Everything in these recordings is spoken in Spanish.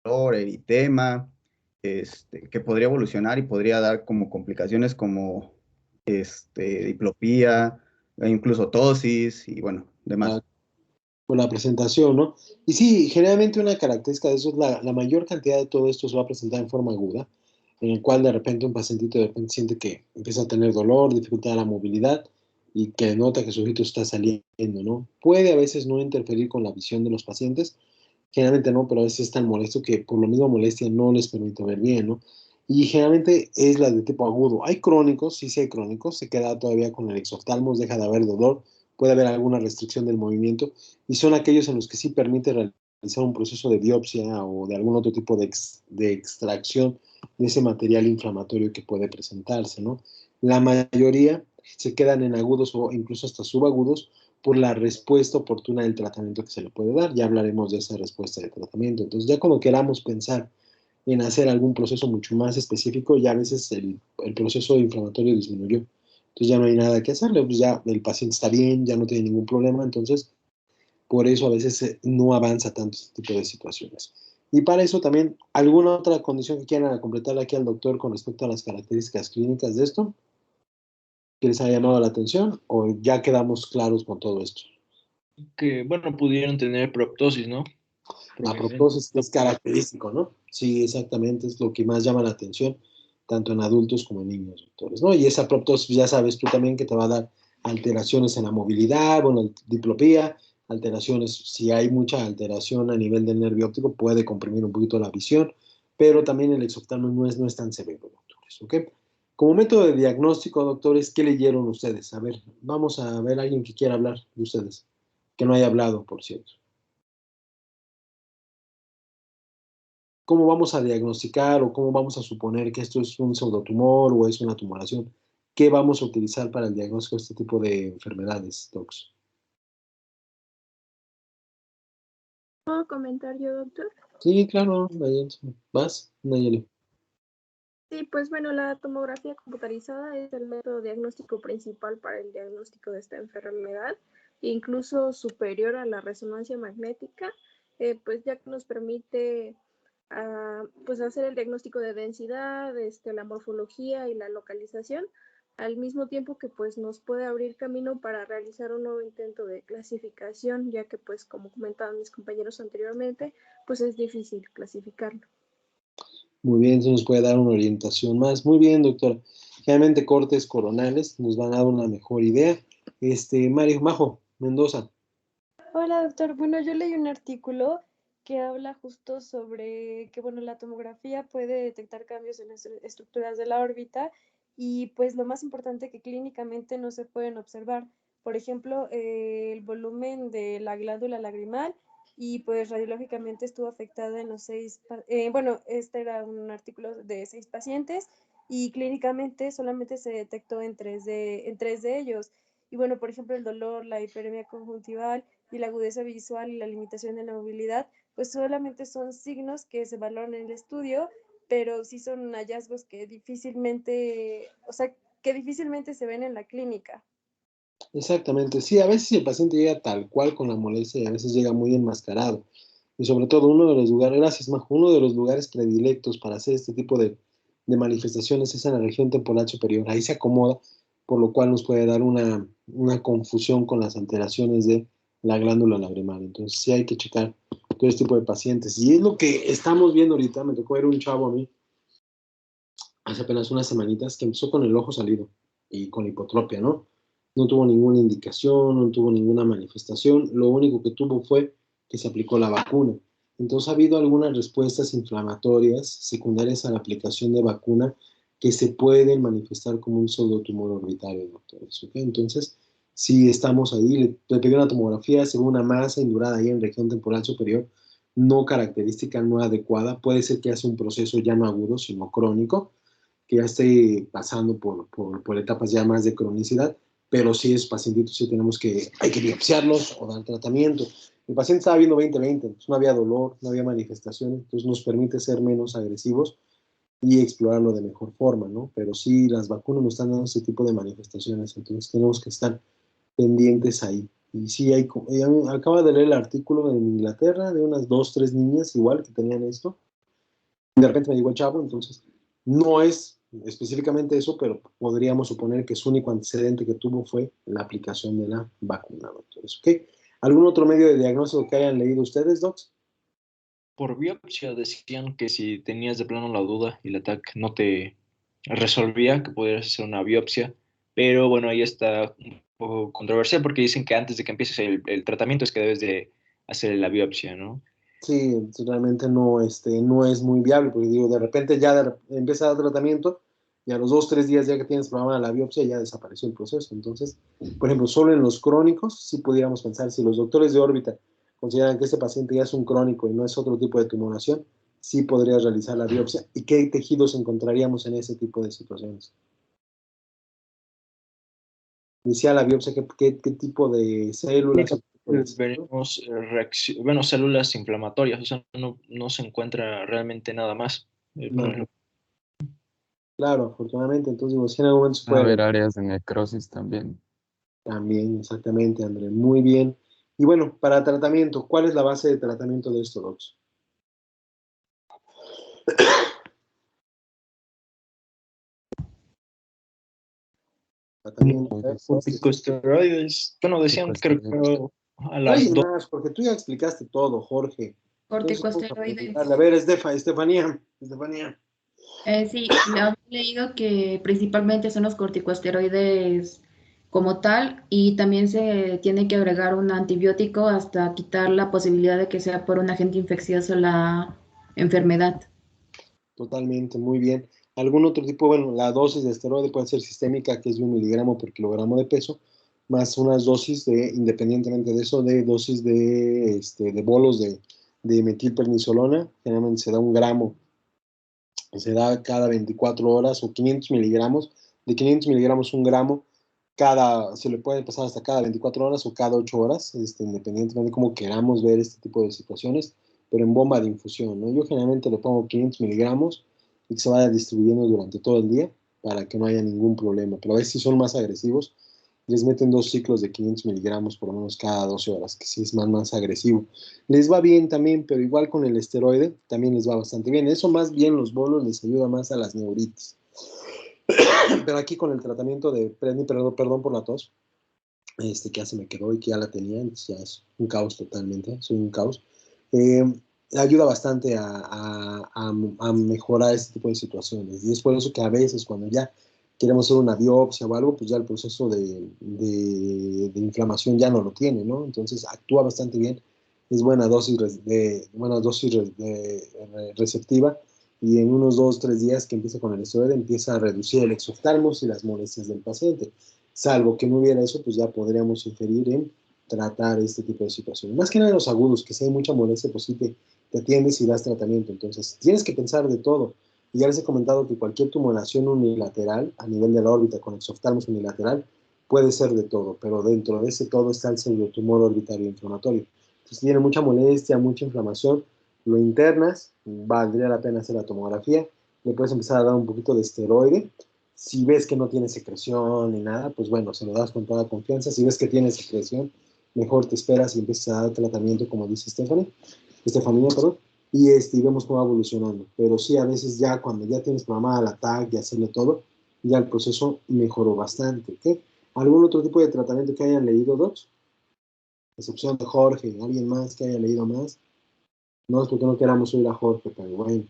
dolor, eritema, que podría evolucionar y podría dar como complicaciones como diplopía, e incluso tosis y bueno, demás. Por la presentación, ¿no? Y sí, generalmente una característica de eso es la mayor cantidad de todo esto se va a presentar en forma aguda, en el cual de repente un pacientito de repente siente que empieza a tener dolor, dificultad a la movilidad y que nota que su ojito está saliendo, ¿no? Puede a veces no interferir con la visión de los pacientes, generalmente no, pero a veces es tan molesto que por lo mismo molestia no les permite ver bien, ¿no? Y generalmente es la de tipo agudo. Hay crónicos, sí hay crónicos, se queda todavía con el exoftalmos, deja de haber dolor, puede haber alguna restricción del movimiento, y son aquellos en los que sí permite realizar un proceso de biopsia o de algún otro tipo de extracción de ese material inflamatorio que puede presentarse, ¿no? La mayoría se quedan en agudos o incluso hasta subagudos por la respuesta oportuna del tratamiento que se le puede dar. Ya hablaremos de esa respuesta de tratamiento. Entonces, ya cuando queramos pensar en hacer algún proceso mucho más específico, ya a veces el proceso inflamatorio disminuyó. Entonces ya no hay nada que hacerle, pues ya el paciente está bien, ya no tiene ningún problema, entonces por eso a veces no avanza tanto este tipo de situaciones. Y para eso también, ¿alguna otra condición que quieran completarle aquí al doctor con respecto a las características clínicas de esto? ¿Que les haya llamado la atención o ya quedamos claros con todo esto? Que, bueno, pudieron tener proptosis, ¿no? La Porque proptosis es característico, ¿no? Sí, exactamente, es lo que más llama la atención, tanto en adultos como en niños, doctores, ¿no? Y esa proptosis, ya sabes tú también que te va a dar alteraciones en la movilidad, bueno, diplopía, alteraciones, si hay mucha alteración a nivel del nervio óptico, puede comprimir un poquito la visión, pero también el exoftalmo no es tan severo, doctores, ¿ok? Como método de diagnóstico, doctores, ¿qué leyeron ustedes? A ver, vamos a ver a alguien que quiera hablar de ustedes, que no haya hablado, por cierto. ¿Cómo vamos a diagnosticar o cómo vamos a suponer que esto es un pseudotumor o es una tumoración? ¿Qué vamos a utilizar para el diagnóstico de este tipo de enfermedades, docs? ¿Puedo comentar yo, doctor? Sí, claro, Nayeli. ¿Vas, Nayeli? Sí, pues bueno, la tomografía computarizada es el método diagnóstico principal para el diagnóstico de esta enfermedad, incluso superior a la resonancia magnética, pues ya que nos permite pues hacer el diagnóstico de densidad, la morfología y la localización, al mismo tiempo que pues nos puede abrir camino para realizar un nuevo intento de clasificación, ya que pues como comentaban mis compañeros anteriormente, pues es difícil clasificarlo. Muy bien, se nos puede dar una orientación más. Muy bien, doctora. Generalmente cortes coronales nos van a dar una mejor idea. Mario Majo Mendoza. Hola, doctor. Bueno, yo leí un artículo que habla justo sobre que, bueno, la tomografía puede detectar cambios en las estructuras de la órbita y pues lo más importante que clínicamente no se pueden observar. Por ejemplo, el volumen de la glándula lagrimal y pues radiológicamente estuvo afectada en los bueno, este era un artículo de 6 pacientes y clínicamente solamente se detectó en tres de ellos. Y bueno, por ejemplo, el dolor, la hiperemia conjuntival y la agudeza visual y la limitación de la movilidad, pues solamente son signos que se valoran en el estudio, pero sí son hallazgos que difícilmente, o sea, que difícilmente se ven en la clínica. Exactamente, sí, a veces el paciente llega tal cual con la molestia y a veces llega muy enmascarado. Y sobre todo uno de los lugares, gracias Majo, uno de los lugares predilectos para hacer este tipo de manifestaciones es en la región temporal superior. Ahí se acomoda, por lo cual nos puede dar una confusión con las alteraciones de la glándula lagrimal. Entonces sí hay que checar todo este tipo de pacientes. Y es lo que estamos viendo ahorita. Me tocó ver un chavo a mí hace apenas unas semanitas que empezó con el ojo salido y con hipotropia, ¿no? No tuvo ninguna indicación, no tuvo ninguna manifestación, lo único que tuvo fue que se aplicó la vacuna. Entonces ha habido algunas respuestas inflamatorias secundarias a la aplicación de vacuna que se pueden manifestar como un pseudotumor orbitario, doctores. ¿Okay? Entonces, si estamos ahí, le pidió una tomografía según una masa indurada ahí en región temporal superior, no característica, no adecuada, puede ser que hace un proceso ya no agudo, sino crónico, que ya esté pasando por etapas ya más de cronicidad, pero sí es pacientitos, sí hay que biopsiarlos o dar tratamiento. El paciente estaba viendo 20/20, entonces no había dolor, no había manifestaciones, entonces nos permite ser menos agresivos y explorarlo de mejor forma, ¿no? Pero sí, las vacunas nos están dando ese tipo de manifestaciones, entonces tenemos que estar pendientes ahí. Y sí, acaba de leer el artículo en Inglaterra de unas dos, tres niñas igual que tenían esto, de repente me llegó el chavo, entonces no es específicamente eso, pero podríamos suponer que su único antecedente que tuvo fue la aplicación de la vacuna, doctores. ¿Ok? ¿Algún otro medio de diagnóstico que hayan leído ustedes, docs? Por biopsia decían que si tenías de plano la duda y el TAC no te resolvía, que podrías hacer una biopsia, pero bueno, ahí está un poco controversial porque dicen que antes de que empieces el tratamiento es que debes de hacer la biopsia, ¿no? Sí, realmente no, no es muy viable, porque digo, de repente ya empieza el tratamiento y a los 2, 3 días ya que tienes programada la biopsia ya desapareció el proceso. Entonces, por ejemplo, solo en los crónicos sí pudiéramos pensar, si los doctores de órbita consideran que este paciente ya es un crónico y no es otro tipo de tumoración, sí podrías realizar la biopsia. ¿Y qué tejidos encontraríamos en ese tipo de situaciones? Iniciar la biopsia, ¿qué tipo de células? Veremos bueno, células inflamatorias, o sea, no se encuentra realmente nada más. No. Claro, afortunadamente, entonces digo, si en algún momento se Va a puede. haber áreas de necrosis también. También, exactamente, André, muy bien. Y bueno, para tratamiento, ¿cuál es la base de tratamiento de esto, docs? Tratamiento. Corticosteroides, bueno, decían, creo, a las Oye, dos. más, porque tú ya explicaste todo, Jorge. Entonces, vamos a Corticosteroides. preguntarle. A ver, Estefanía. Sí, le he leído que principalmente son los corticosteroides como tal y también se tiene que agregar un antibiótico hasta quitar la posibilidad de que sea por un agente infeccioso la enfermedad. Totalmente, muy bien. ¿Algún otro tipo? Bueno, la dosis de esteroide puede ser sistémica, que es de 1 miligramo por kilogramo de peso, más unas dosis independientemente de eso, de dosis de bolos de metilprednisolona, generalmente se da 1 gramo, se da cada 24 horas o 500 miligramos, de 500 miligramos 1 gramo, se le puede pasar hasta cada 24 horas o cada 8 horas, independientemente de cómo queramos ver este tipo de situaciones, pero en bomba de infusión, ¿no? Yo generalmente le pongo 500 miligramos y que se vaya distribuyendo durante todo el día para que no haya ningún problema, pero a veces si son más agresivos, les meten 2 ciclos de 500 miligramos por lo menos cada 12 horas, que sí es más agresivo. Les va bien también, pero igual con el esteroide también les va bastante bien. Eso más bien los bolos les ayuda más a las neuritis. Pero aquí con el tratamiento de perdón por la tos, que ya se me quedó y que ya la tenía, entonces ya es un caos totalmente, soy un caos. Ayuda bastante a mejorar este tipo de situaciones. Y es por eso que a veces cuando ya queremos hacer una biopsia o algo, pues ya el proceso de inflamación ya no lo tiene, ¿no? Entonces actúa bastante bien, es buena dosis receptiva y en unos 2, 3 días que empieza con el esteroide empieza a reducir el exoftalmos y las molestias del paciente. Salvo que no hubiera eso, pues ya podríamos inferir en tratar este tipo de situaciones. Más que nada los agudos, que si hay mucha molestia, pues sí te atiendes y das tratamiento. Entonces, tienes que pensar de todo. Y ya les he comentado que cualquier tumoración unilateral a nivel de la órbita con exoftalmos unilateral puede ser de todo, pero dentro de ese todo está el pseudotumor orbitario inflamatorio. Entonces, si tiene mucha molestia, mucha inflamación, lo internas, valdría la pena hacer la tomografía, le puedes empezar a dar un poquito de esteroide. Si ves que no tiene secreción ni nada, pues bueno, se lo das con toda confianza. Si ves que tiene secreción, mejor te esperas y empiezas a dar tratamiento, como dice Estefanía, perdón, y vemos cómo va evolucionando. Pero sí, a veces ya cuando ya tienes programada la TAC y hacerle todo, ya el proceso mejoró bastante. ¿Okay? ¿Algún otro tipo de tratamiento que hayan leído, Docs? Excepción de Jorge, ¿alguien más que haya leído más? No es porque no queramos oír a Jorge, pero bueno.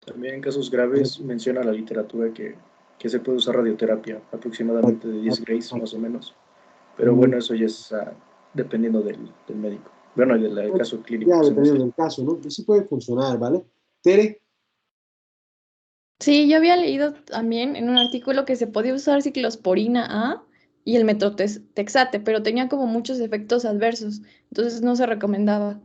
También en casos graves menciona la literatura que se puede usar radioterapia, aproximadamente de 10 grays más o menos. Pero bueno, eso ya es dependiendo del médico. Bueno, y del caso clínico. Ya, dependiendo del caso, ¿no? Y sí puede funcionar, ¿vale? Tere. Sí, yo había leído también en un artículo que se podía usar ciclosporina A y el metotrexate, pero tenía como muchos efectos adversos, entonces no se recomendaba.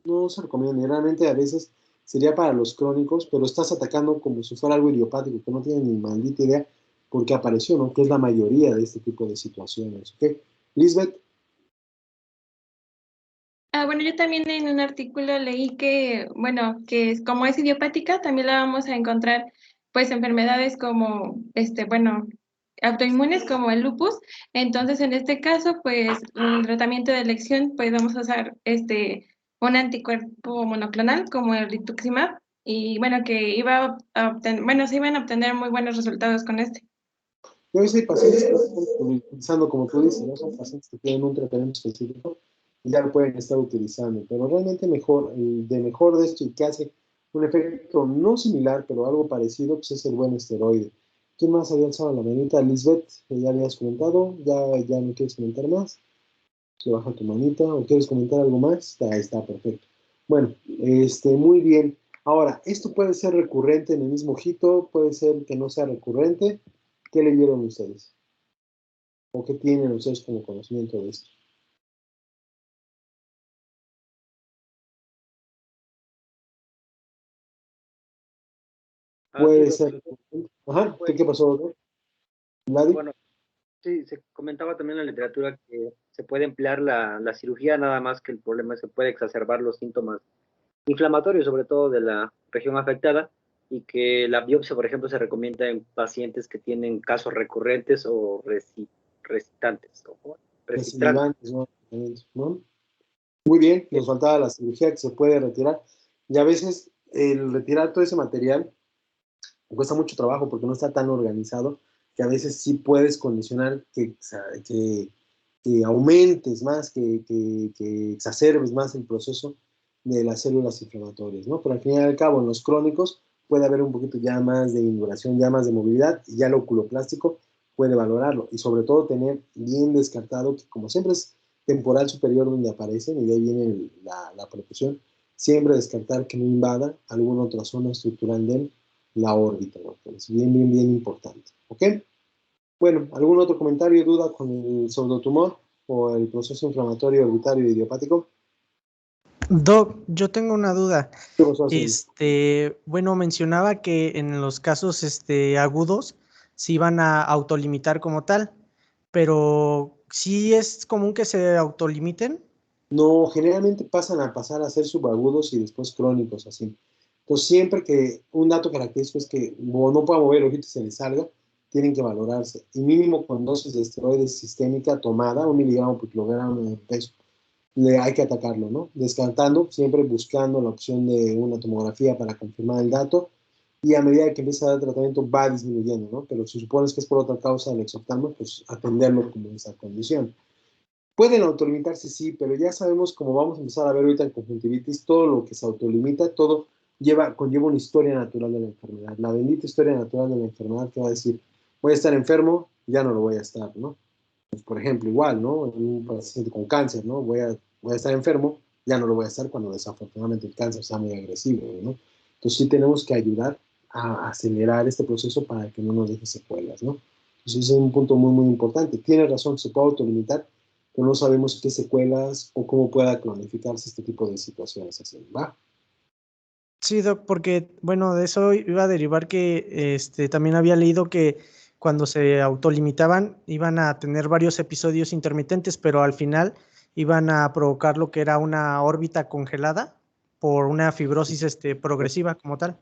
No se recomienda. Realmente a veces sería para los crónicos, pero estás atacando como si fuera algo idiopático, que no tiene ni maldita idea por qué apareció, ¿no? Que es la mayoría de este tipo de situaciones, ¿ok? Lisbeth. Bueno, yo también en un artículo leí que, bueno, que como es idiopática, también la vamos a encontrar, pues, enfermedades como, bueno, autoinmunes como el lupus. Entonces, en este caso, pues, el tratamiento de elección, pues, vamos a usar, un anticuerpo monoclonal como el rituximab, y bueno, que iba a obtener, bueno, se iban a obtener muy buenos resultados con este. Y a veces hay pacientes que están utilizando, como tú dices, ¿no? Son pacientes que tienen un tratamiento específico y ya lo pueden estar utilizando, pero realmente mejor, mejor de esto y que hace un efecto no similar, pero algo parecido, pues es el buen esteroide. ¿Quién más había alzado la manita? Lisbeth, que ya habías comentado, ya no quieres comentar más. Que baja tu manita, o quieres comentar algo más, está perfecto. Bueno, muy bien. Ahora, esto puede ser recurrente en el mismo ojito, puede ser que no sea recurrente. ¿Qué le dieron ustedes? ¿O qué tienen ustedes como conocimiento de esto? Puede Sí, ser doctor. recurrente. Ajá, Pues, ¿qué pasó, doctor? ¿Vladi? bueno, sí, se comentaba también en la literatura que se puede emplear la cirugía, nada más que el problema es que puede exacerbar los síntomas inflamatorios, sobre todo de la región afectada, y que la biopsia, por ejemplo, se recomienda en pacientes que tienen casos recurrentes o recitantes, o recitrantes. Recidivantes, ¿no? Muy bien, nos faltaba la cirugía que se puede retirar. Y a veces el retirar todo ese material cuesta mucho trabajo porque no está tan organizado que a veces sí puedes condicionar que aumentes más, que exacerbes más el proceso de las células inflamatorias, ¿no? Pero al fin y al cabo, en los crónicos puede haber un poquito ya más de induración, ya más de movilidad, y ya el oculoplástico puede valorarlo. Y sobre todo tener bien descartado que, como siempre es temporal superior donde aparecen, y de ahí viene la proporción, siempre descartar que no invada alguna otra zona estructural de la órbita, doctor. Es bien importante. ¿Ok? Bueno, ¿algún otro comentario, duda con el pseudotumor o el proceso inflamatorio orbitario idiopático? Doc, yo tengo una duda. ¿Qué pasó, Arcelia? Bueno, mencionaba que en los casos agudos se iban a autolimitar como tal, pero ¿sí es común que se autolimiten? No, generalmente pasan a pasar a ser subagudos y después crónicos, así. Entonces, siempre que un dato característico es que no pueda mover el ojito y se le salga, tienen que valorarse. Y mínimo con dosis de esteroides sistémica tomada, 1 miligramo por kilogramo de peso, hay que atacarlo, ¿no? Descartando, siempre buscando la opción de una tomografía para confirmar el dato, y a medida que empieza a dar tratamiento va disminuyendo, ¿no? Pero si supones que es por otra causa del exoptalmo, pues atenderlo como esa condición. Pueden autolimitarse, sí, pero ya sabemos, como vamos a empezar a ver ahorita en conjuntivitis, todo lo que se autolimita, todo conlleva una historia natural de la enfermedad. La bendita historia natural de la enfermedad que va a decir, voy a estar enfermo, ya no lo voy a estar, ¿no? Pues, por ejemplo, igual, ¿no? Un paciente con cáncer, ¿no? Voy a estar enfermo, ya no lo voy a estar cuando desafortunadamente el cáncer sea muy agresivo, ¿no? Entonces sí tenemos que ayudar a acelerar este proceso para que no nos deje secuelas, ¿no? Entonces ese es un punto muy importante. Tiene razón, se puede autolimitar, pero no sabemos qué secuelas o cómo pueda cronificarse este tipo de situaciones así, ¿va? Sí, Doc, porque, bueno, de eso iba a derivar que también había leído que cuando se autolimitaban iban a tener varios episodios intermitentes, pero al final iban a provocar lo que era una órbita congelada por una fibrosis progresiva como tal.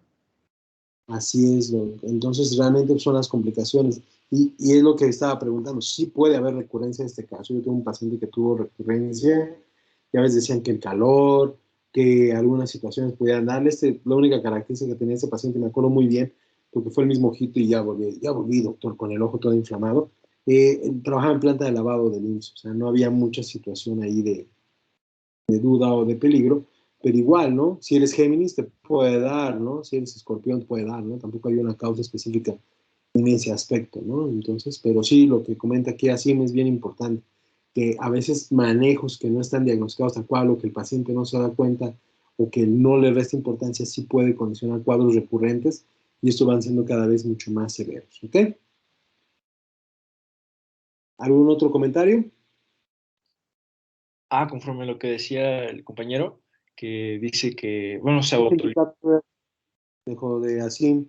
Así es, entonces realmente son las complicaciones. Y es lo que estaba preguntando, sí puede haber recurrencia en este caso. Yo tengo un paciente que tuvo recurrencia, ya ves, decían que el calor, que algunas situaciones pudieran darle. La única característica que tenía este paciente, me acuerdo muy bien, porque fue el mismo ojito y ya volví, doctor, con el ojo todo inflamado. Trabajaba en planta de lavado de IMSS, o sea, no había mucha situación ahí de duda o de peligro, pero igual, ¿no? Si eres Géminis te puede dar, ¿no? Si eres Escorpión te puede dar, ¿no? Tampoco hay una causa específica en ese aspecto, ¿no? Entonces, pero sí, lo que comenta aquí Asim es bien importante, que a veces manejos que no están diagnosticados tal cual o que el paciente no se da cuenta o que no le resta importancia sí puede condicionar cuadros recurrentes y esto van siendo cada vez mucho más severos, ¿ok? ¿Algún otro comentario? Conforme a lo que decía el compañero, que dice que, bueno, se ¿Qué autolimita. sindicato dejó de Asim?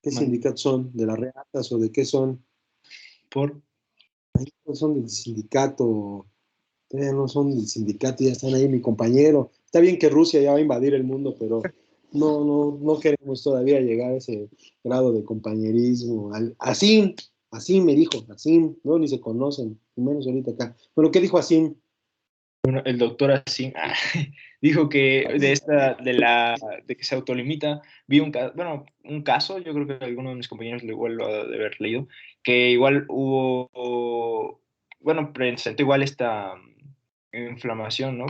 ¿Qué sindicatos son? ¿De las reatas o de qué son? Por Son del sindicato, todavía no son del sindicato, ya están ahí mi compañero. Está bien que Rusia ya va a invadir el mundo, pero no queremos todavía llegar a ese grado de compañerismo. Así me dijo, así, no, ni se conocen, y menos ahorita acá. Bueno, ¿qué dijo Asim? Bueno, el doctor así dijo que de que se autolimita, vi un caso, yo creo que alguno de mis compañeros igual lo ha de haber leído, que igual presentó igual esta inflamación, ¿no?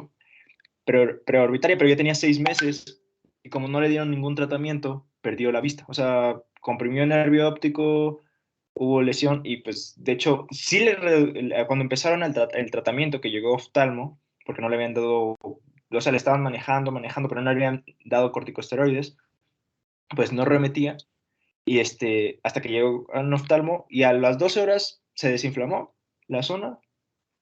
Preorbitaria, pero ya tenía 6 meses y como no le dieron ningún tratamiento, perdió la vista. O sea, comprimió el nervio óptico, hubo lesión y pues de hecho, cuando empezaron el tratamiento que llegó oftalmo, porque no le habían dado, o sea, le estaban manejando, pero no le habían dado corticosteroides, pues no remetía y hasta que llegó a un oftalmo y a las 12 horas se desinflamó la zona,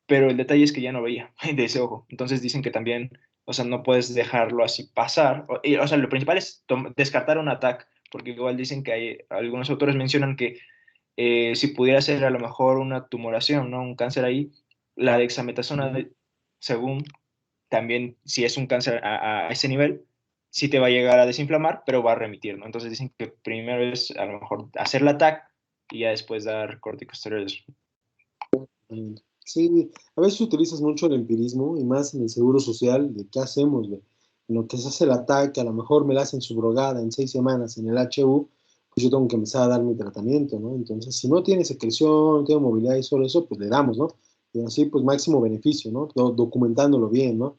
pero el detalle es que ya no veía de ese ojo. Entonces dicen que también, o sea, no puedes dejarlo así pasar. O sea, lo principal es descartar un ataque, porque igual dicen que algunos autores mencionan que si pudiera ser a lo mejor una tumoración, ¿no? Un cáncer ahí, la dexametasona, según también, si es un cáncer a ese nivel, sí te va a llegar a desinflamar, pero va a remitir, ¿no? Entonces dicen que primero es a lo mejor hacer la TAC y ya después dar corticosteroides. Sí, a veces utilizas mucho el empirismo y más en el seguro social de qué hacemos, güey. En lo que se hace el ataque, a lo mejor me la hacen subrogada en 6 semanas en el HU, pues yo tengo que empezar a dar mi tratamiento, ¿no? Entonces, si no tiene secreción, no tiene movilidad y solo eso, pues le damos, ¿no? Y así, pues máximo beneficio, ¿no? Documentándolo bien, ¿no?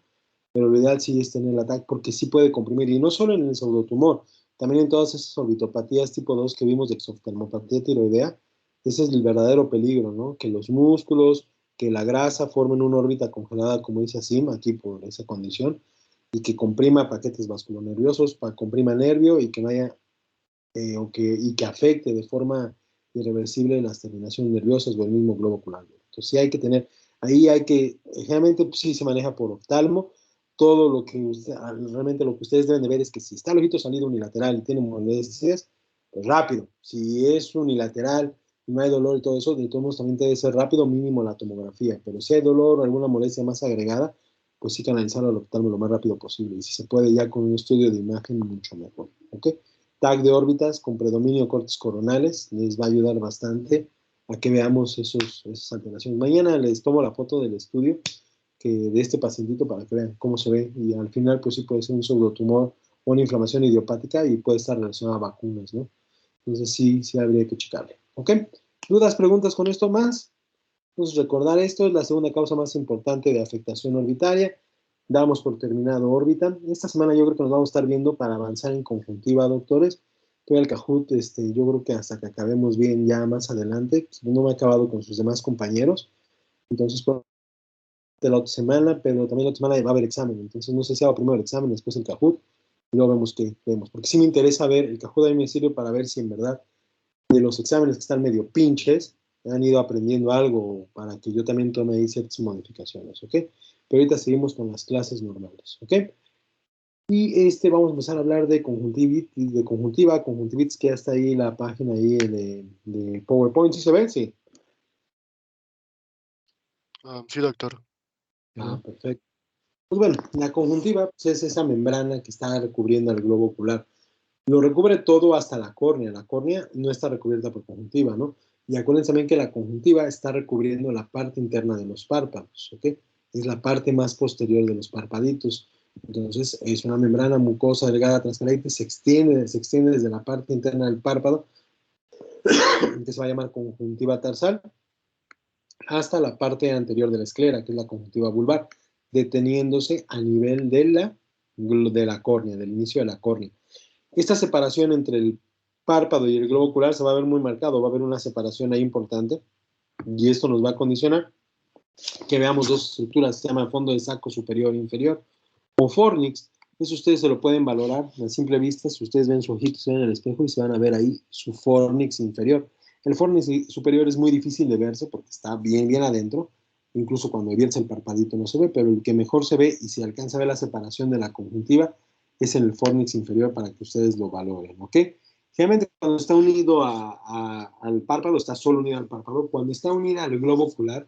Pero lo ideal sí es tener el ataque porque sí puede comprimir, y no solo en el pseudotumor, también en todas esas orbitopatías tipo 2 que vimos de exoftalmopatía tiroidea, ese es el verdadero peligro, ¿no? Que los músculos, que la grasa formen una órbita congelada, como dice Asim, aquí por esa condición, y que comprima paquetes vasculonerviosos, comprima nervio y que no haya, y que afecte de forma irreversible las terminaciones nerviosas o el mismo globo ocular. Entonces sí hay que tener, ahí hay que, generalmente pues, sí se maneja por oftalmo, todo lo que realmente lo que ustedes deben de ver es que si está el ojito salido unilateral y tiene molestias, pues rápido. Si es unilateral y no hay dolor y todo eso, de todos modos también debe ser rápido, mínimo la tomografía. Pero si hay dolor o alguna molestia más agregada, pues sí canalizarlo al oftalmo lo más rápido posible. Y si se puede ya con un estudio de imagen, mucho mejor. ¿Ok? TAC de órbitas con predominio cortes coronales les va a ayudar bastante a que veamos esas alteraciones. Mañana les tomo la foto del estudio de este pacientito para que vean cómo se ve y al final pues sí puede ser un pseudotumor o una inflamación idiopática y puede estar relacionada a vacunas, ¿no? Entonces sí habría que checarle. ¿Ok? ¿Dudas, preguntas con esto más? Entonces recordar esto es la segunda causa más importante de afectación orbitaria. Damos por terminado órbita. Esta semana yo creo que nos vamos a estar viendo para avanzar en conjuntiva, doctores. Todo el Kahoot, yo creo que hasta que acabemos bien ya más adelante. No me he acabado con sus demás compañeros. Entonces, de la otra semana, pero también la otra semana va a haber examen. Entonces, no sé si hago primero el examen, después el Kahoot, y luego vemos qué vemos. Porque sí me interesa ver, el Kahoot a mí me sirve para ver si en verdad de los exámenes que están medio pinches, han ido aprendiendo algo para que yo también tome ahí ciertas modificaciones, ¿ok? Pero ahorita seguimos con las clases normales, ¿ok? Y vamos a empezar a hablar de conjuntivitis, que ya está ahí la página ahí de PowerPoint, ¿sí se ve? Sí. Sí, doctor. Perfecto. Pues bueno, la conjuntiva pues, es esa membrana que está recubriendo el globo ocular. Lo recubre todo hasta la córnea. La córnea no está recubierta por conjuntiva, ¿no? Y acuérdense también que la conjuntiva está recubriendo la parte interna de los párpados, ¿ok? Es la parte más posterior de los párpaditos. Entonces, es una membrana mucosa delgada transparente, se extiende desde la parte interna del párpado, que se va a llamar conjuntiva tarsal, hasta la parte anterior de la esclera, que es la conjuntiva vulvar, deteniéndose a nivel de la córnea, del inicio de la córnea. Esta separación entre el párpado y el globo ocular se va a ver muy marcado, va a haber una separación ahí importante, y esto nos va a condicionar que veamos dos estructuras, se llama fondo de saco superior e inferior, o fornix. Eso ustedes se lo pueden valorar a simple vista, si ustedes ven su ojito, se ven en el espejo y se van a ver ahí su fornix inferior. El fornix superior es muy difícil de verse porque está bien adentro, incluso cuando viertes el parpadito no se ve, pero el que mejor se ve y se alcanza a ver la separación de la conjuntiva es en el fornix inferior para que ustedes lo valoren, ¿ok? Generalmente cuando está unido al párpado, está solo unido al párpado. Cuando está unida al globo ocular,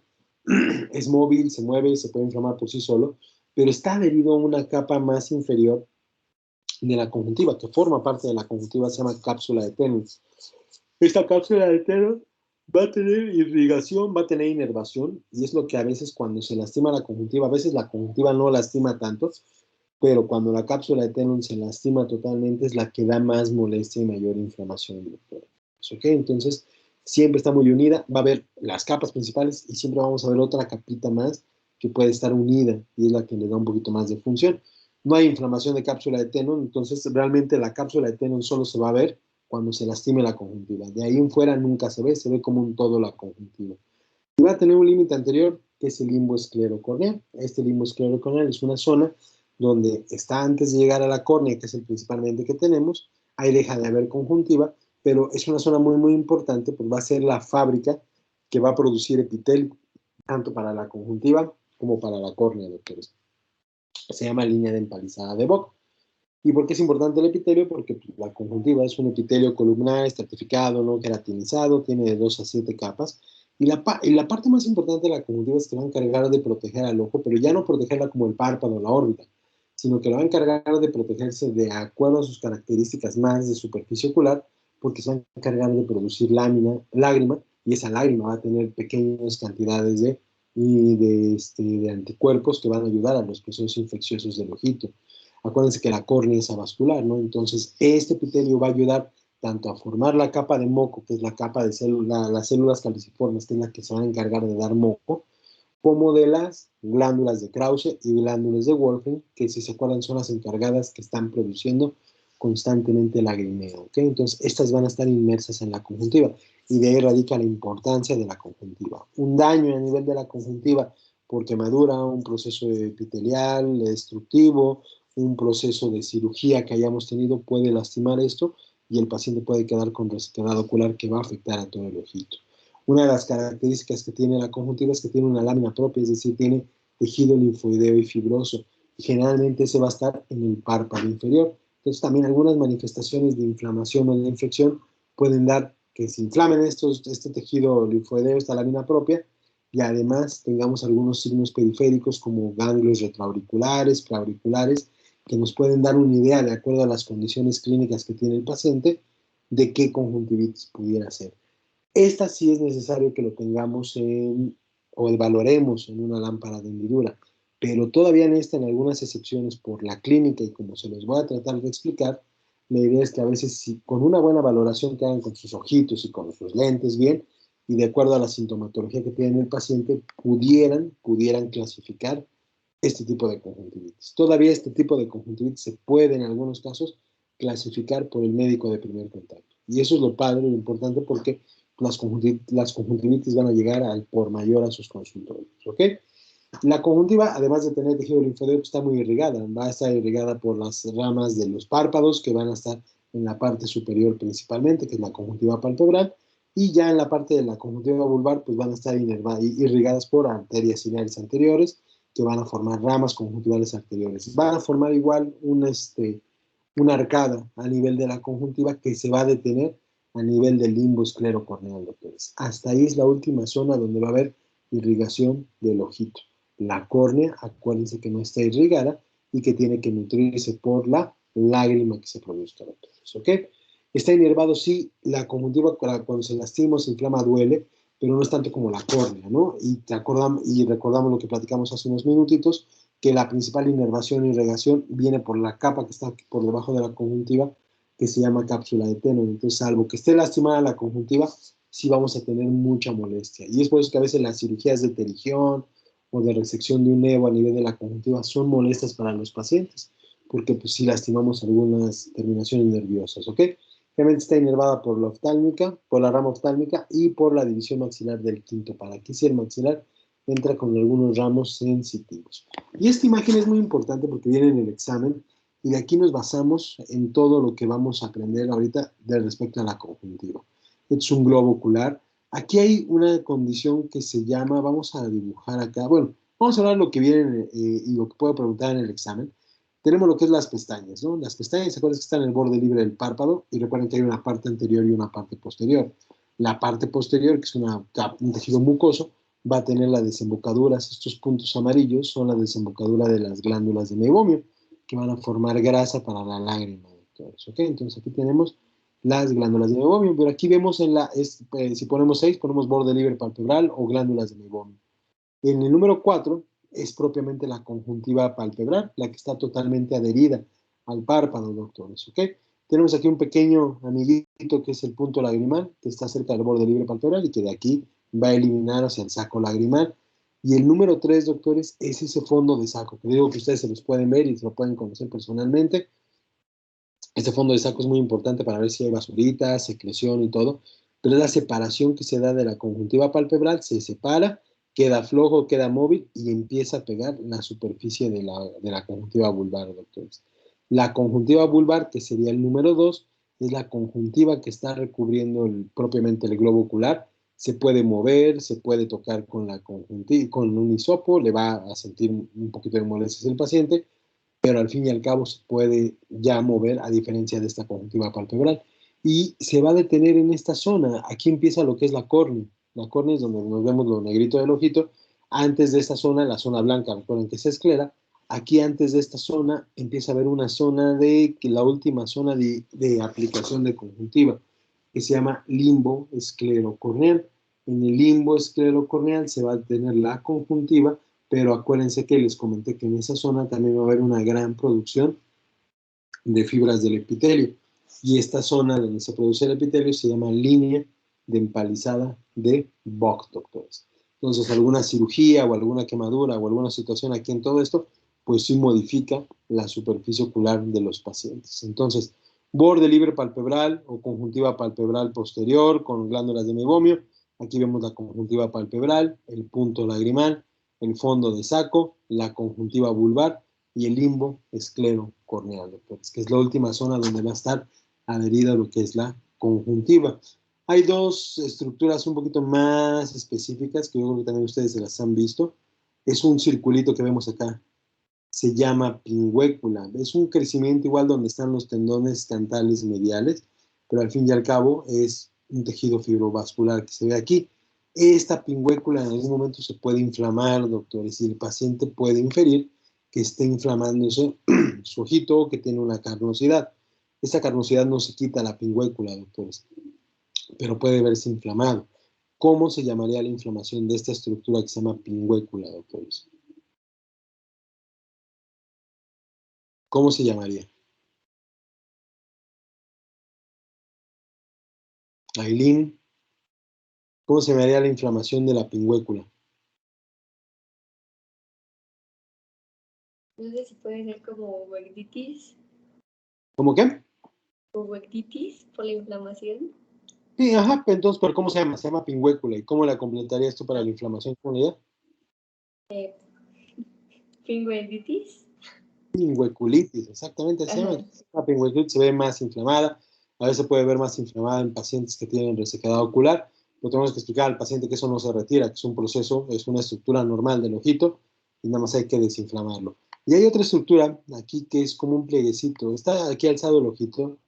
es móvil, se mueve, se puede inflamar por sí solo, pero está adherido a una capa más inferior de la conjuntiva, que forma parte de la conjuntiva, se llama cápsula de Tennis. Esta cápsula de Tennis va a tener irrigación, va a tener inervación, y es lo que a veces cuando se lastima la conjuntiva, a veces la conjuntiva no lastima tanto, pero cuando la cápsula de Tenon se lastima totalmente es la que da más molestia y mayor inflamación, doctor. ¿Ok? Entonces, siempre está muy unida, va a haber las capas principales y siempre vamos a ver otra capita más que puede estar unida y es la que le da un poquito más de función. No hay inflamación de cápsula de Tenon, entonces realmente la cápsula de Tenon solo se va a ver cuando se lastime la conjuntiva. De ahí en fuera nunca se ve como un todo la conjuntiva. Y va a tener un límite anterior que es el limbo esclerocorneal. Este limbo esclerocorneal es una zona donde está antes de llegar a la córnea, que es el principalmente que tenemos, ahí deja de haber conjuntiva, pero es una zona muy, muy importante porque va a ser la fábrica que va a producir epitelio, tanto para la conjuntiva como para la córnea, doctores. Se llama línea de empalizada de Bock. ¿Y por qué es importante el epitelio? Porque la conjuntiva es un epitelio columnar, estratificado, no queratinizado, tiene de 2 a 7 capas. Y la parte más importante de la conjuntiva es que va a encargar de proteger al ojo, pero ya no protegerla como el párpado o la órbita, sino que lo va a encargar de protegerse de acuerdo a sus características más de superficie ocular, porque se va a encargar de producir lágrima, y esa lágrima va a tener pequeñas cantidades de anticuerpos que van a ayudar a los procesos infecciosos del ojito. Acuérdense que la córnea es avascular, ¿no? Entonces, este epitelio va a ayudar tanto a formar la capa de moco, que es la capa de las células caliciformes, que es la que se van a encargar de dar moco, como de las glándulas de Krause y glándulas de Wolfram, que si se acuerdan son las encargadas que están produciendo constantemente lagrimeo, ¿ok? Entonces, estas van a estar inmersas en la conjuntiva, y de ahí radica la importancia de la conjuntiva. Un daño a nivel de la conjuntiva por quemadura, un proceso epitelial destructivo, un proceso de cirugía que hayamos tenido puede lastimar esto y el paciente puede quedar con resequedad ocular que va a afectar a todo el ojito. Una de las características que tiene la conjuntiva es que tiene una lámina propia, es decir, tiene tejido linfoideo y fibroso. Y generalmente ese va a estar en el párpado inferior. Entonces también algunas manifestaciones de inflamación o de infección pueden dar que se inflamen este tejido linfoideo, esta lámina propia, y además tengamos algunos signos periféricos como ganglios retroauriculares, preauriculares, que nos pueden dar una idea, de acuerdo a las condiciones clínicas que tiene el paciente, de qué conjuntivitis pudiera ser. Esta sí es necesario que lo tengamos o valoremos en una lámpara de hendidura, pero todavía en algunas excepciones por la clínica y como se los voy a tratar de explicar, la idea es que a veces si con una buena valoración que hagan con sus ojitos y con sus lentes bien, y de acuerdo a la sintomatología que tiene el paciente, pudieran clasificar este tipo de conjuntivitis. Todavía este tipo de conjuntivitis se puede en algunos casos clasificar por el médico de primer contacto. Y eso es lo padre, lo importante, porque las conjuntivitis van a llegar al por mayor a sus consultorios, ¿ok? La conjuntiva, además de tener tejido linfoideo, está muy irrigada. Va a estar irrigada por las ramas de los párpados, que van a estar en la parte superior principalmente, que es la conjuntiva palpebral, y ya en la parte de la conjuntiva vulvar, pues van a estar irrigadas por arterias ciliares anteriores, que van a formar ramas conjuntivales anteriores. Van a formar igual una arcada a nivel de la conjuntiva que se va a detener a nivel del limbo esclerocorneal, doctores. Hasta ahí es la última zona donde va a haber irrigación del ojito. La córnea, acuérdense que no está irrigada y que tiene que nutrirse por la lágrima que se produzca, doctores, ¿ok? Está inervado, sí, la conjuntiva cuando se lastima o se inflama duele, pero no es tanto como la córnea, ¿no? Y recordamos lo que platicamos hace unos minutitos, que la principal inervación e irrigación viene por la capa que está por debajo de la conjuntiva, que se llama cápsula de Tenon. Entonces, salvo que esté lastimada la conjuntiva, sí vamos a tener mucha molestia. Y es por eso que a veces las cirugías de pterigión o de resección de un nevo a nivel de la conjuntiva son molestas para los pacientes, porque pues sí lastimamos algunas terminaciones nerviosas, ¿ok? Realmente está inervada por la oftálmica, por la rama oftálmica y por la división maxilar del quinto par. Aquí sí el maxilar entra con algunos ramos sensitivos. Y esta imagen es muy importante porque viene en el examen y de aquí nos basamos en todo lo que vamos a aprender ahorita respecto a la conjuntiva. Es un globo ocular. Aquí hay una condición que se llama, vamos a dibujar acá, bueno, vamos a hablar de lo que viene y lo que puedo preguntar en el examen. Tenemos lo que es las pestañas, ¿no? Las pestañas, ¿se acuerdan que están en el borde libre del párpado? Y recuerden que hay una parte anterior y una parte posterior. La parte posterior, que es un tejido mucoso, va a tener las desembocaduras. Estos puntos amarillos son la desembocadura de las glándulas de meibomio, que van a formar grasa para la lágrima. ¿Ok? Entonces aquí tenemos las glándulas de meibomio, pero aquí vemos si ponemos 6, ponemos borde libre palpebral o glándulas de meibomio. En el número 4 es propiamente la conjuntiva palpebral, la que está totalmente adherida al párpado, doctores, ¿ok? Tenemos aquí un pequeño amiguito que es el punto lagrimal, que está cerca del borde libre palpebral y que de aquí va a eliminar hacia el saco lagrimal. Y el número 3, doctores, es ese fondo de saco, que digo que ustedes se los pueden ver y se lo pueden conocer personalmente. Este fondo de saco es muy importante para ver si hay basuritas, secreción y todo, pero es la separación que se da de la conjuntiva palpebral, se separa, queda flojo, queda móvil y empieza a pegar la superficie de la conjuntiva vulvar, doctores. La conjuntiva vulvar, que sería el número 2, es la conjuntiva que está recubriendo propiamente el globo ocular. Se puede mover, se puede tocar con la conjuntiva, con un hisopo, le va a sentir un poquito de molestias el paciente, pero al fin y al cabo se puede ya mover a diferencia de esta conjuntiva palpebral. Y se va a detener en esta zona. Aquí empieza lo que es la córnea. La córnea es donde nos vemos lo negrito del ojito. Antes de esta zona, la zona blanca, recuerden que es esclera. Aquí antes de esta zona empieza a haber una zona la última zona de aplicación de conjuntiva, que se llama limbo esclerocorneal. En el limbo esclerocorneal se va a tener la conjuntiva, pero acuérdense que les comenté que en esa zona también va a haber una gran producción de fibras del epitelio. Y esta zona donde se produce el epitelio se llama línea de empalizada de Vogt, doctores. Entonces, alguna cirugía o alguna quemadura o alguna situación aquí en todo esto, pues sí modifica la superficie ocular de los pacientes. Entonces, borde libre palpebral o conjuntiva palpebral posterior con glándulas de meiomio. Aquí vemos la conjuntiva palpebral, el punto lagrimal, el fondo de saco, la conjuntiva vulvar y el limbo esclerocorneal, doctores, que es la última zona donde va a estar adherida a lo que es la conjuntiva. Hay dos estructuras un poquito más específicas que yo creo que también ustedes se las han visto. Es un circulito que vemos acá. Se llama pingüécula. Es un crecimiento igual donde están los tendones cantales mediales, pero al fin y al cabo es un tejido fibrovascular que se ve aquí. Esta pingüécula en algún momento se puede inflamar, doctores, y el paciente puede inferir que esté inflamándose su ojito o que tiene una carnosidad. Esta carnosidad no se quita la pingüécula, doctores, pero puede verse inflamado. ¿Cómo se llamaría la inflamación de esta estructura que se llama pingüécula, doctores? ¿Cómo se llamaría? Aileen, ¿cómo se llamaría la inflamación de la pingüécula? No sé si puede ser como uveitis. ¿Cómo qué? Uveitis por la inflamación. Sí, ajá, entonces, ¿pero cómo se llama? Se llama pingüécula. ¿Y cómo la completaría esto para la inflamación? ¿Cómo le llama? Pingüenditis. Pingüeculitis, exactamente. Se llama. La pingüeculitis se ve más inflamada. A veces puede ver más inflamada en pacientes que tienen resequedad ocular. Pero tenemos que explicar al paciente que eso no se retira, que es un proceso, es una estructura normal del ojito y nada más hay que desinflamarlo. Y hay otra estructura aquí que es como un plieguecito. Está aquí alzado el ojito,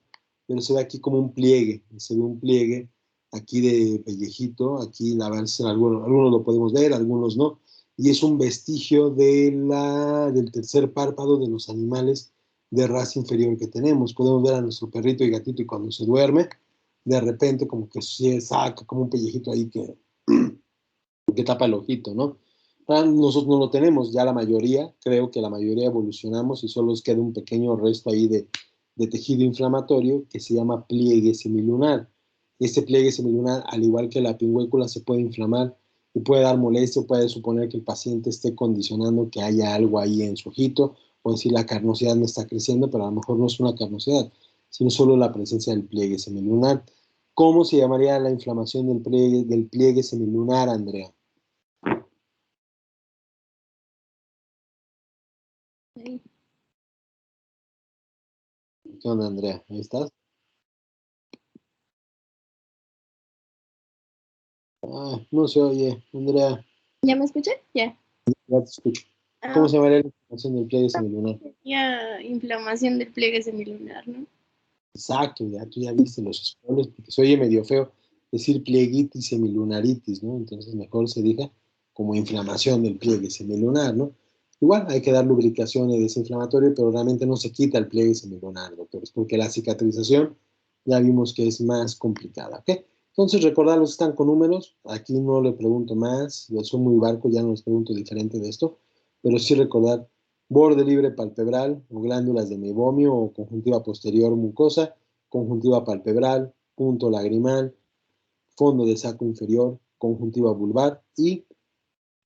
pero se ve aquí como un pliegue. Se ve un pliegue aquí de pellejito. Aquí, a ver si algunos lo podemos ver, algunos no. Y es un vestigio del tercer párpado de los animales de raza inferior que tenemos. Podemos ver a nuestro perrito y gatito y cuando se duerme, de repente como que se saca como un pellejito ahí que tapa el ojito, ¿no? Nosotros no lo tenemos, ya la mayoría, creo que la mayoría evolucionamos y solo nos queda un pequeño resto ahí de tejido inflamatorio que se llama pliegue semilunar. Este pliegue semilunar, al igual que la pingüécula, se puede inflamar y puede dar molestia, puede suponer que el paciente esté condicionando que haya algo ahí en su ojito, o decir la carnosidad no está creciendo, pero a lo mejor no es una carnosidad, sino solo la presencia del pliegue semilunar. ¿Cómo se llamaría la inflamación del pliegue semilunar, Andrea? ¿Qué onda, Andrea? ¿Ahí estás? No se oye, Andrea. ¿Ya me escuchan? Ya. Ya te escucho. ¿Cómo se llamaría la inflamación del pliegue semilunar? Ya, inflamación del pliegue semilunar, ¿no? Exacto, tú ya viste los spoilers, porque se oye medio feo decir plieguitis semilunaritis, ¿no? Entonces mejor se diga como inflamación del pliegue semilunar, ¿no? Igual hay que dar lubricación y desinflamatorio, pero realmente no se quita el pliegue semilunar, doctores, porque la cicatrización ya vimos que es más complicada, ¿ok? Entonces recordad, los que están con números, aquí no le pregunto más, yo soy muy barco, ya no les pregunto diferente de esto, pero sí recordar borde libre palpebral o glándulas de meiomio o conjuntiva posterior mucosa, conjuntiva palpebral, punto lagrimal, fondo de saco inferior, conjuntiva vulvar y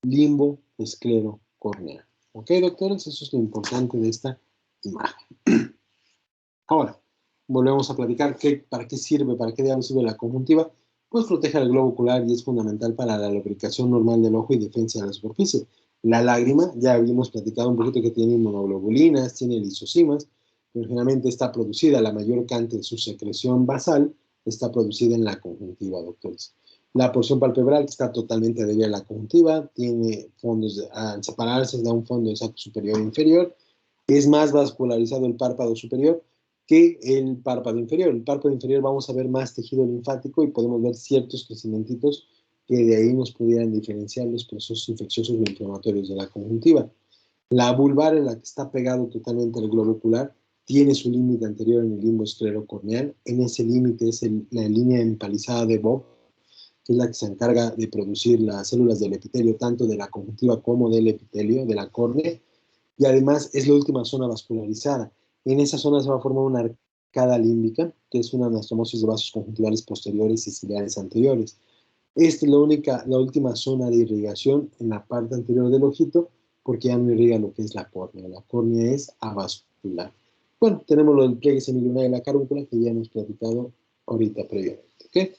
limbo esclero corneal. ¿Ok, doctores? Eso es lo importante de esta imagen. Ahora, volvemos a platicar para qué sirve, para qué diablos sirve la conjuntiva. Pues protege al globo ocular y es fundamental para la lubricación normal del ojo y defensa de la superficie. La lágrima, ya habíamos platicado un poquito que tiene inmunoglobulinas, tiene lisocimas, pero generalmente está producida, la mayor cantidad de su secreción basal está producida en la conjuntiva, doctores. La porción palpebral está totalmente adherida a la conjuntiva, tiene fondos, al separarse da un fondo de saco superior e inferior, es más vascularizado el párpado superior que el párpado inferior. El párpado inferior vamos a ver más tejido linfático y podemos ver ciertos crecimientos que de ahí nos pudieran diferenciar los procesos infecciosos o inflamatorios de la conjuntiva. La vulvar, en la que está pegado totalmente al globo ocular, tiene su límite anterior en el limbo esclerocorneal. En ese límite es la línea empalizada de Bob, que es la que se encarga de producir las células del epitelio, tanto de la conjuntiva como del epitelio, de la córnea, y además es la última zona vascularizada. En esa zona se va a formar una arcada límbica, que es una anastomosis de vasos conjuntivales posteriores y ciliares anteriores. Esta es la última zona de irrigación en la parte anterior del ojito, porque ya no irriga lo que es la córnea. La córnea es avascular. Bueno, tenemos lo del pliegue semilunar de la carúncula, que ya hemos platicado ahorita previamente. ¿Okay?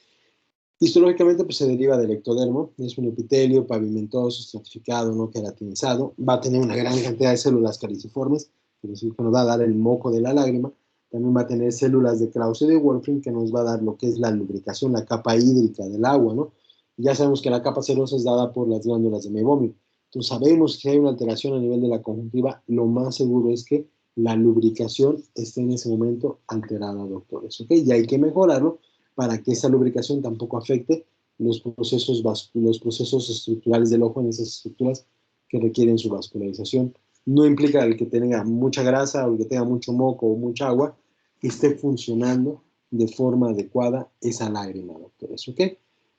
Histológicamente pues, se deriva del ectodermo, es un epitelio pavimentoso, estratificado, no queratinizado, va a tener una gran cantidad de células caliciformes, que nos va a dar el moco de la lágrima, también va a tener células de Krause y de Wolfram, que nos va a dar lo que es la lubricación, la capa hídrica del agua, ¿no? Y ya sabemos que la capa serosa es dada por las glándulas de meiomio. Entonces sabemos que si hay una alteración a nivel de la conjuntiva, lo más seguro es que la lubricación esté en ese momento alterada, doctores, ¿ok? Y hay que mejorarlo para que esa lubricación tampoco afecte los procesos estructurales del ojo en esas estructuras que requieren su vascularización. No implica el que tenga mucha grasa o el que tenga mucho moco o mucha agua, que esté funcionando de forma adecuada esa lágrima, doctores, ¿ok?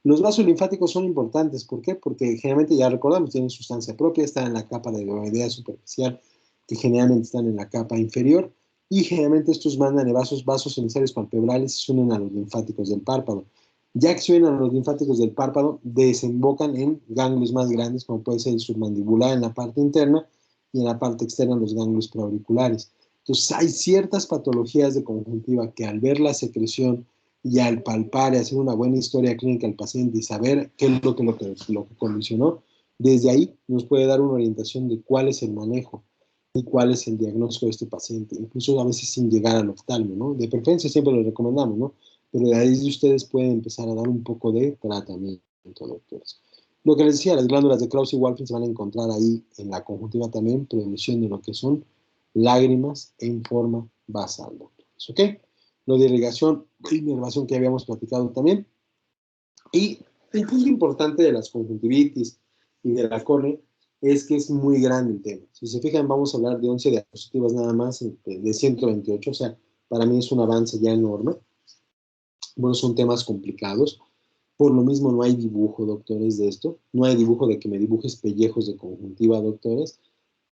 Los vasos linfáticos son importantes, ¿por qué? Porque generalmente, ya recordamos, tienen sustancia propia, están en la capa de ovoidea superficial, que generalmente están en la capa inferior, y generalmente estos mandan vasos emisarios palpebrales y se unen a los linfáticos del párpado. Ya que se unen a los linfáticos del párpado, desembocan en ganglios más grandes, como puede ser el submandibular en la parte interna y en la parte externa los ganglios preauriculares. Entonces hay ciertas patologías de conjuntiva que al ver la secreción y al palpar y hacer una buena historia clínica al paciente y saber qué es lo que condicionó, desde ahí nos puede dar una orientación de cuál es el manejo y cuál es el diagnóstico de este paciente, incluso a veces sin llegar al oftalmo, ¿no? De preferencia siempre lo recomendamos, ¿no? Pero de ahí ustedes pueden empezar a dar un poco de tratamiento, doctores. Lo que les decía, las glándulas de Krause y Wolfram se van a encontrar ahí en la conjuntiva también, produciendo lo que son lágrimas en forma basal, doctores, ¿ok? Lo de irrigación y inervación que habíamos platicado también. Y el punto importante de las conjuntivitis y de la córnea es que es muy grande el tema. Si se fijan, vamos a hablar de 11 diapositivas nada más, de 128, o sea, para mí es un avance ya enorme. Bueno, son temas complicados. Por lo mismo no hay dibujo, doctores, de esto. No hay dibujo de que me dibujes pellejos de conjuntiva, doctores.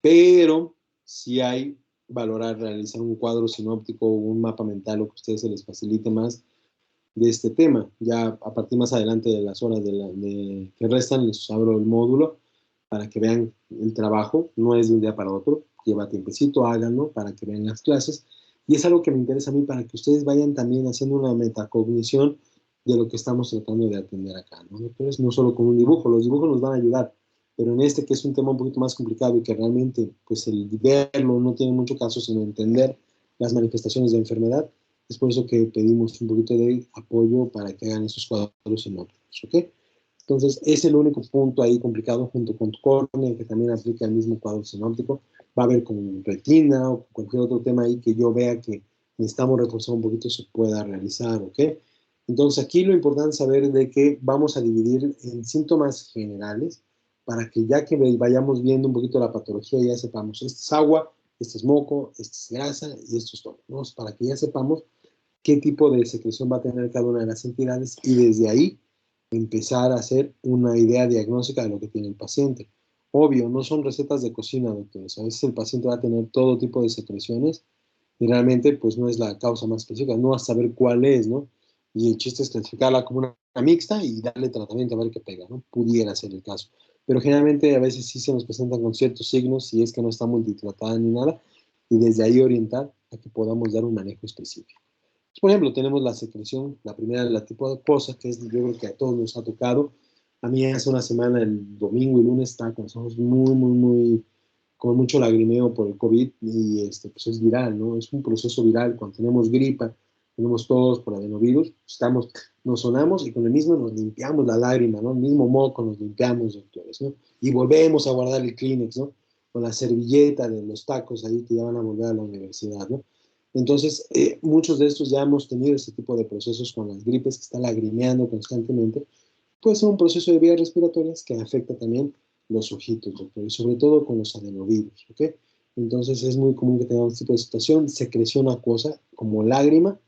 Pero sí hay valorar, realizar un cuadro sinóptico o un mapa mental o que a ustedes se les facilite más de este tema. Ya a partir más adelante de las horas que restan, les abro el módulo para que vean el trabajo. No es de un día para otro, lleva tiempecito, háganlo para que vean las clases. Y es algo que me interesa a mí para que ustedes vayan también haciendo una metacognición de lo que estamos tratando de atender acá, ¿no? Entonces, no solo con un dibujo, los dibujos nos van a ayudar, pero en este que es un tema un poquito más complicado y que realmente, pues el verlo no tiene mucho caso, sino entender las manifestaciones de enfermedad, es por eso que pedimos un poquito de apoyo para que hagan esos cuadros sinópticos, ¿ok? Entonces, es el único punto ahí complicado junto con córnea, que también aplica el mismo cuadro sinóptico. Va a haber con retina o cualquier otro tema ahí que yo vea que necesitamos reforzar un poquito, se pueda realizar, ¿ok? Entonces, aquí lo importante es saber de que vamos a dividir en síntomas generales para que ya que vayamos viendo un poquito la patología ya sepamos, este es agua, este es moco, este es grasa y esto es todo, ¿no? Para que ya sepamos qué tipo de secreción va a tener cada una de las entidades y desde ahí empezar a hacer una idea diagnóstica de lo que tiene el paciente. Obvio, no son recetas de cocina, doctores. A veces el paciente va a tener todo tipo de secreciones y realmente pues no es la causa más específica, no vas a saber cuál es, ¿no? Y el chiste es clasificarla como una mixta y darle tratamiento a ver qué pega, ¿no? Pudiera ser el caso. Pero generalmente a veces sí se nos presentan con ciertos signos si es que no está multitratada ni nada y desde ahí orientar a que podamos dar un manejo específico. Por ejemplo, tenemos la secreción, la primera, la tipo de cosa, que es, yo creo que a todos nos ha tocado. A mí hace una semana, el domingo y lunes, estaba con los ojos muy, con mucho lagrimeo por el COVID y pues es viral, ¿no? Es un proceso viral. Cuando tenemos gripa, tenemos tos por adenovirus, nos sonamos y con el mismo nos limpiamos la lágrima, ¿no? El mismo moco nos limpiamos, doctores, ¿no? Y volvemos a guardar el Kleenex, ¿no? Con la servilleta de los tacos ahí que ya van a volver a la universidad, ¿no? Entonces, muchos de estos ya hemos tenido este tipo de procesos con las gripes que están lagrimeando constantemente. Puede ser un proceso de vías respiratorias que afecta también los ojitos, doctor, y sobre todo con los adenovirus, ¿ok? Entonces, es muy común que tengamos este tipo de situación, secreción acuosa como lágrima,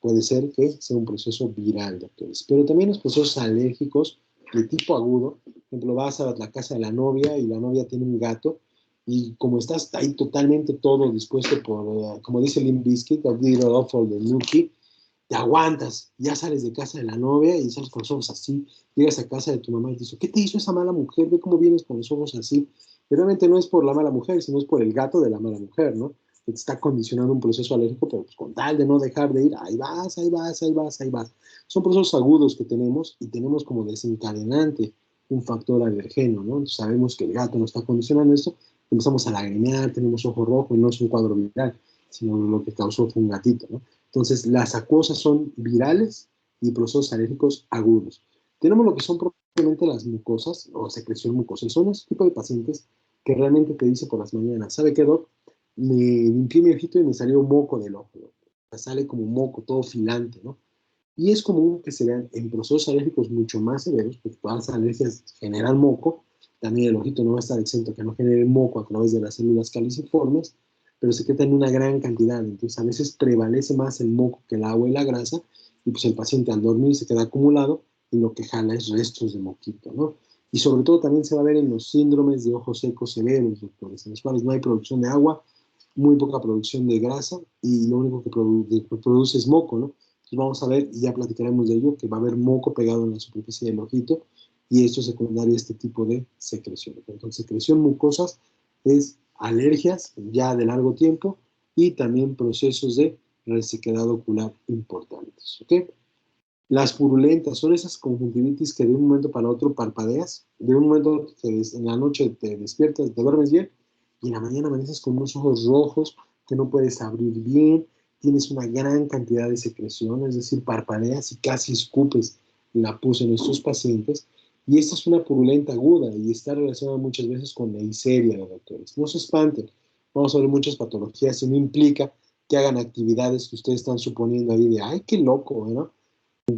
puede ser que sea un proceso viral, doctores. Pero también los procesos alérgicos de tipo agudo, por ejemplo, vas a la casa de la novia y la novia tiene un gato y como estás ahí totalmente todo dispuesto por, como dice Limp Bizkit, a little awful de Nuki, te aguantas, ya sales de casa de la novia y sales con los ojos así, llegas a casa de tu mamá y dices, ¿qué te hizo esa mala mujer? Ve cómo vienes con los ojos así. Y realmente no es por la mala mujer, sino es por el gato de la mala mujer, ¿no? Que te está condicionando un proceso alérgico, pero pues con tal de no dejar de ir, ahí vas, ahí vas, ahí vas, ahí vas. Son procesos agudos que tenemos y tenemos como desencadenante un factor alergeno, ¿no? Entonces sabemos que el gato nos está condicionando esto, empezamos a lagrimear, tenemos ojo rojo y no es un cuadro viral, sino lo que causó fue un gatito, ¿no? Entonces, las acuosas son virales y procesos alérgicos agudos. Tenemos lo que son propiamente las mucosas o secreción mucosa. Y son ese tipo de pacientes que realmente te dice por las mañanas, ¿sabe qué, doc? Me limpié mi ojito y me salió moco del ojo. Sale como moco, todo filante, ¿no? Y es común que se vean en procesos alérgicos mucho más severos, porque todas las alergias generan moco. También el ojito no va a estar exento que no genere moco a través de las células caliciformes, pero se queda en una gran cantidad. Entonces, a veces prevalece más el moco que el agua y la grasa, y pues el paciente al dormir se queda acumulado y lo que jala es restos de moquito, ¿no? Y sobre todo también se va a ver en los síndromes de ojos secos severos, doctores, en los cuales no hay producción de agua, muy poca producción de grasa y lo único que produce es moco, ¿no? Entonces vamos a ver, y ya platicaremos de ello, que va a haber moco pegado en la superficie del ojito y esto es secundario a este tipo de secreción. Entonces, secreción mucosas es alergias ya de largo tiempo y también procesos de resequedad ocular importantes, ¿ok? Las purulentas son esas conjuntivitis que de un momento para otro parpadeas, de un momento en la noche te despiertas, te duermes bien y en la mañana amaneces con unos ojos rojos que no puedes abrir bien, tienes una gran cantidad de secreción, es decir, parpadeas y casi escupes la pus en estos pacientes. Y esta es una purulenta aguda y está relacionada muchas veces con neisseria, doctores. No se espanten, vamos a ver muchas patologías y no implica que hagan actividades que ustedes están suponiendo ahí de, ay, qué loco, ¿no?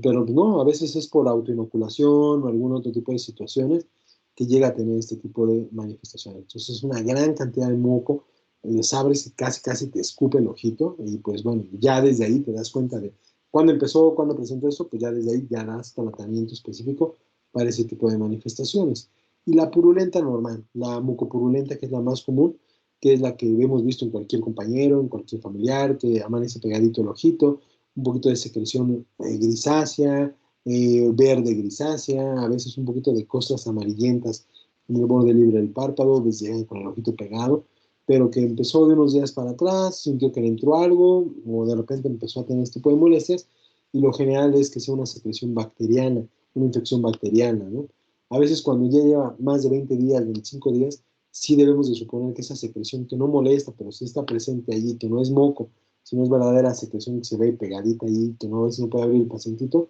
Pero no, a veces es por autoinoculación o algún otro tipo de situaciones que llega a tener este tipo de manifestaciones. Entonces es una gran cantidad de moco, les abres y casi te escupe el ojito y pues bueno, ya desde ahí te das cuenta de cuándo empezó, cuándo presentó esto, pues ya desde ahí ya das tratamiento específico para ese tipo de manifestaciones. Y la purulenta normal, la mucopurulenta que es la más común, que es la que hemos visto en cualquier compañero, en cualquier familiar, que amanece pegadito el ojito, un poquito de secreción grisácea, verde grisácea, a veces un poquito de costras amarillentas en el borde libre del párpado, desde con el ojito pegado, pero que empezó de unos días para atrás, sintió que le entró algo, o de repente empezó a tener este tipo de molestias, y lo general es que sea una secreción bacteriana, una infección bacteriana, ¿no? A veces cuando ya lleva más de 20 días, 25 días, sí debemos de suponer que esa secreción que no molesta, pero sí está presente allí, que no es moco, si no es verdadera secreción que se ve pegadita ahí, que no, a veces no puede abrir el pacientito,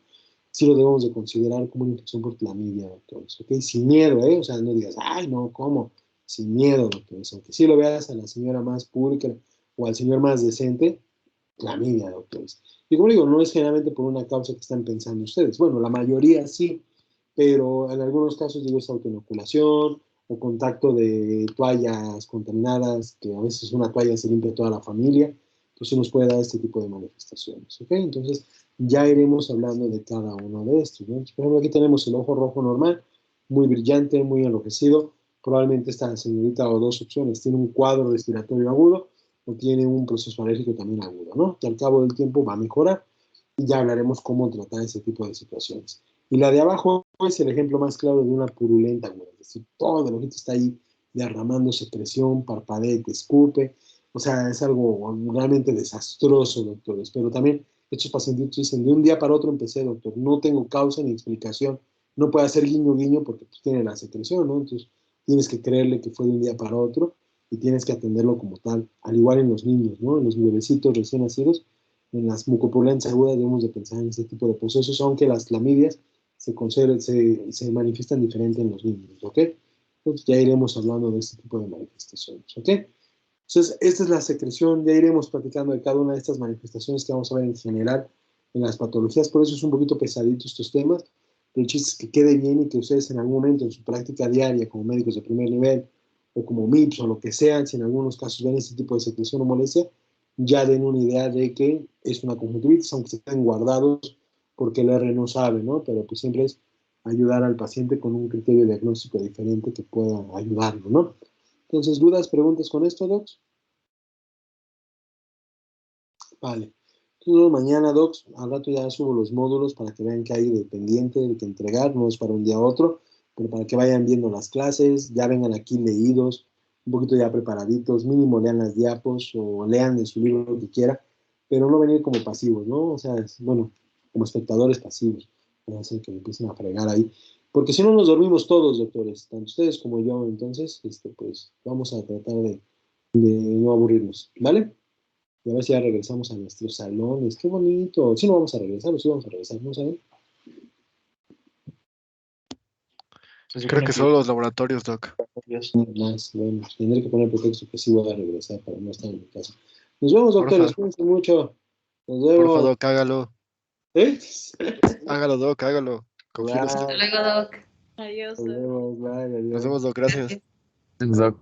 sí lo debemos de considerar como una infección por clamidia, doctores, ¿ok? Sin miedo, ¿eh? O sea, no digas, ay, no, ¿cómo? Sin miedo, doctores, aunque sí lo veas a la señora más pública o al señor más decente, clamidia, doctores. Y como digo, no es generalmente por una causa que están pensando ustedes. Bueno, la mayoría sí, pero en algunos casos digo es autoinoculación o contacto de toallas contaminadas, que a veces una toalla se limpia toda la familia, entonces nos puede dar este tipo de manifestaciones, ¿ok? Entonces ya iremos hablando de cada uno de estos, ¿no? Por ejemplo, aquí tenemos el ojo rojo normal, muy brillante, muy enrojecido, probablemente esta señorita o dos opciones, tiene un cuadro respiratorio agudo o tiene un proceso alérgico también agudo, ¿no? Que al cabo del tiempo va a mejorar y ya hablaremos cómo tratar ese tipo de situaciones. Y la de abajo es el ejemplo más claro de una purulenta aguda, es decir, todo el ojito está ahí derramando secreción, parpadea, te escupe, o sea, es algo realmente desastroso, doctores, pero también estos pacientes dicen, de un día para otro empecé, doctor, no tengo causa ni explicación, no puede hacer guiño guiño porque pues, tiene la secreción, ¿no? Entonces tienes que creerle que fue de un día para otro y tienes que atenderlo como tal, al igual en los niños, ¿no? En los bebecitos recién nacidos, en las mucopulentas agudas debemos de pensar en ese tipo de procesos, aunque las clamidias se manifiestan diferente en los niños, ¿ok? Entonces ya iremos hablando de este tipo de manifestaciones, ¿ok? Entonces, esta es la secreción, ya iremos platicando de cada una de estas manifestaciones que vamos a ver en general en las patologías, por eso es un poquito pesadito estos temas, pero el chiste es que quede bien y que ustedes en algún momento en su práctica diaria como médicos de primer nivel o como MIPS o lo que sean, si en algunos casos ven este tipo de secreción o molestia, ya den una idea de que es una conjuntivitis, aunque se queden guardados porque el R no sabe, ¿no? Pero pues siempre es ayudar al paciente con un criterio diagnóstico diferente que pueda ayudarlo, ¿no? Entonces, ¿dudas, preguntas con esto, Docs? Vale. Entonces, mañana, Docs, al rato ya subo los módulos para que vean que hay de pendiente, de que entregar, no es para un día a otro, pero para que vayan viendo las clases, ya vengan aquí leídos, un poquito ya preparaditos, mínimo lean las diapos o lean de su libro lo que quiera, pero no venir como pasivos, ¿no? O sea, bueno, como espectadores pasivos, no hacer que empiecen a fregar ahí, porque si no nos dormimos todos, doctores, tanto ustedes como yo, entonces, pues vamos a tratar de no aburrirnos, ¿vale? Y a ver si ya regresamos a nuestros salones. Qué bonito. Sí, no vamos a regresar, o sí vamos a regresar, ¿no saben? Creo que solo los laboratorios, Doc. Más, bueno, tendré que poner pretexto que sí voy a regresar para no estar en mi casa. Nos vemos, doctores. Porfa. Cuídense mucho. Nos vemos. Porfa, Doc, hágalo. ¿Eh? Hágalo, Doc, hágalo. Confío en usted. Hasta luego, Doc. Adiós. Nos vemos. Bye, adiós. Nos vemos, Doc, gracias. Doc.